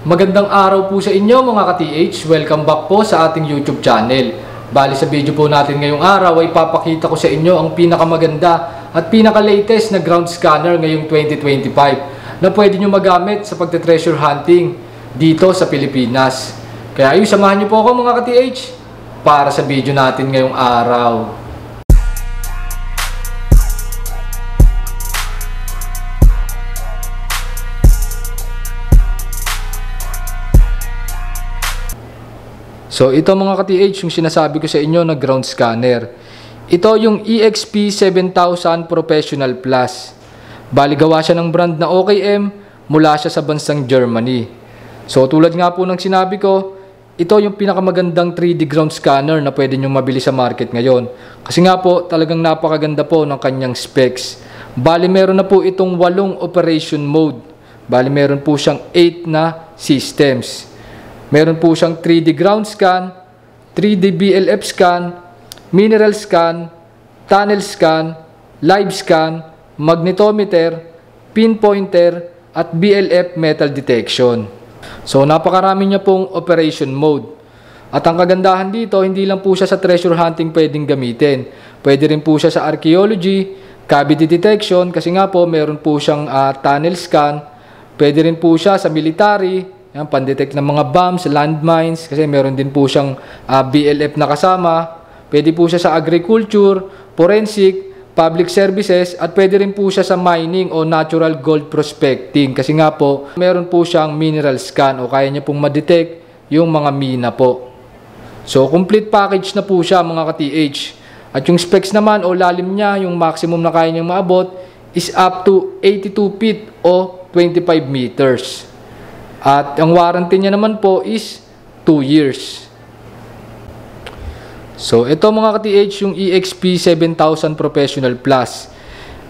Magandang araw po sa inyo mga ka-TH. Welcome back po sa ating YouTube channel. Bali sa video po natin ngayong araw ay papakita ko sa inyo ang pinakamaganda at pinaka-latest na ground scanner ngayong 2025 na pwede nyo magamit sa pagte-treasure hunting dito sa Pilipinas. Kaya samahan nyo po ako mga ka-TH para sa video natin ngayong araw. So ito mga ka-TH yung sinasabi ko sa inyo na ground scanner. Ito yung EXP 7000 Professional Plus. Bali gawa siya ng brand na OKM, mula siya sa bansang Germany. So tulad nga po ng sinabi ko, ito yung pinakamagandang 3D ground scanner na pwede nyo mabili sa market ngayon. Kasi nga po talagang napakaganda po ng kanyang specs. Bali meron na po itong 8 operation mode. Bali meron po siyang 8 na systems. Meron po siyang 3D ground scan, 3D BLF scan, mineral scan, tunnel scan, live scan, magnetometer, pinpointer, at BLF metal detection. So napakarami niya pong operation mode. At ang kagandahan dito, hindi lang po siya sa treasure hunting pwedeng gamitin. Pwede rin po siya sa archaeology, cavity detection, kasi nga po meron po siyang tunnel scan. Pwede rin po siya sa military, yan, pandetect ng mga bombs, landmines, kasi meron din po siyang BLF na kasama. Pwede po siya sa agriculture, forensic, public services, at pwede rin po siya sa mining o natural gold prospecting. Kasi nga po, meron po siyang mineral scan o kaya niya pong madetect yung mga mina po. So, complete package na po siya mga ka-TH. At yung specs naman o lalim niya, yung maximum na kaya niyang maabot is up to 82 feet o 25 meters. At ang warranty niya naman po is 2 years. So ito mga ka-TH yung EXP 7000 Professional Plus.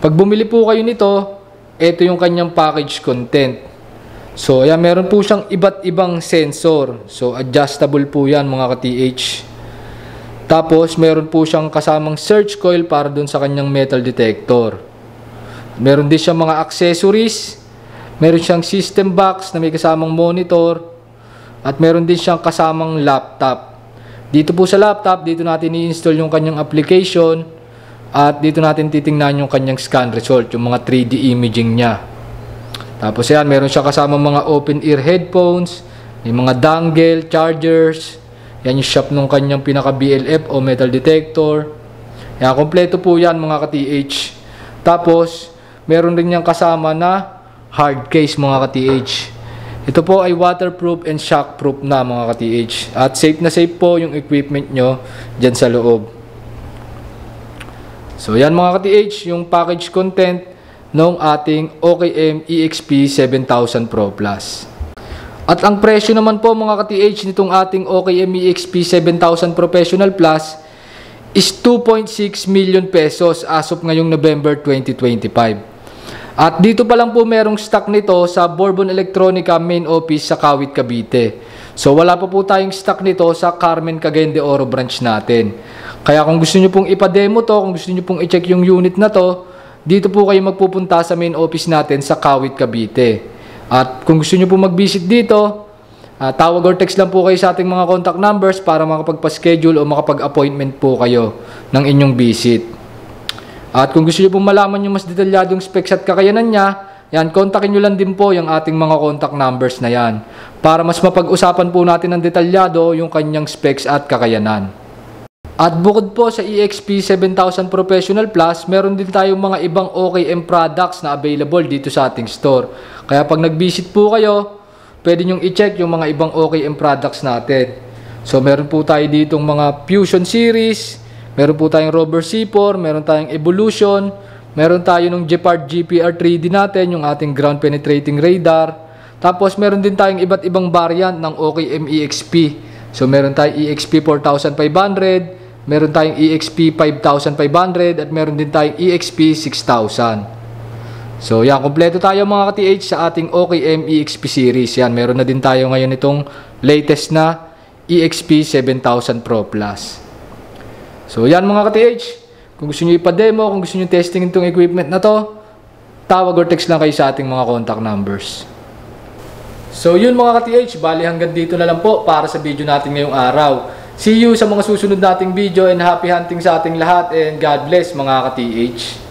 Pag bumili po kayo nito, ito yung kanyang package content. So ayan, meron po siyang iba't ibang sensor. So adjustable po yan mga ka-TH. Tapos meron po siyang kasamang search coil para dun sa kanyang metal detector. Meron din siyang mga accessories. Meron siyang system box na may kasamang monitor. At meron din siyang kasamang laptop. Dito po sa laptop, dito natin i-install yung kanyang application. At dito natin titingnan yung kanyang scan result, yung mga 3D imaging niya. Tapos yan, meron siyang kasamang mga open ear headphones. May mga dongle, chargers. Yan yung shop ng kanyang pinaka BLF o metal detector. Yan, kompleto po yan mga ka-TH. Tapos, meron rin niyang kasama na hard case mga ka-TH. Ito po ay waterproof and shockproof na mga ka-TH. At safe na safe po yung equipment nyo dyan sa loob. So yan mga ka-TH, yung package content ng ating OKM EXP 7000 Pro Plus. At ang presyo naman po mga ka-TH nitong ating OKM EXP 7000 Professional Plus is 2.6 million pesos as of ngayong November 2025. At dito pa lang po merong stock nito sa Bourbon Electronica main office sa Kawit, Cavite. So wala pa po tayong stock nito sa Carmen Cagayan de Oro branch natin. Kaya kung gusto nyo pong ipa-demo to, kung gusto nyo pong i-check yung unit na to, dito po kayo magpupunta sa main office natin sa Kawit, Cavite. At kung gusto nyo pong mag-visit dito, tawag or text lang po kayo sa ating mga contact numbers para makapagpa-schedule o makapag-appointment po kayo ng inyong visit. At kung gusto nyo pong malaman yung mas detalyadong specs at kakayanan niya, yan, kontakin nyo lang din po yung ating mga contact numbers na yan. Para mas mapag-usapan po natin ng detalyado yung kanyang specs at kakayanan. At bukod po sa EXP 7000 Professional Plus, meron din tayong mga ibang OKM products na available dito sa ating store. Kaya pag nag-visit po kayo, pwede nyong i-check yung mga ibang OKM products natin. So meron po tayo ditong mga Fusion Series, meron po tayong Rover C4, meron tayong Evolution, meron tayo ng Gepard GPR 3D natin, yung ating ground penetrating radar. Tapos meron din tayong iba't ibang variant ng OKM EXP. So meron tayong EXP 4500, meron tayong EXP 5500, at meron din tayong EXP 6000. So yan, kompleto tayo mga ka-TH sa ating OKM EXP series. Yan, meron na din tayo ngayon itong latest na EXP 7000 Pro Plus. So yan mga ka-TH, kung gusto nyo ipa-demo, kung gusto nyo testing itong equipment na to, tawag or text lang kayo sa ating mga contact numbers. So yun mga ka-TH, bali hanggang dito na lang po para sa video natin ngayong araw. See you sa mga susunod nating video and happy hunting sa ating lahat and God bless mga ka-TH.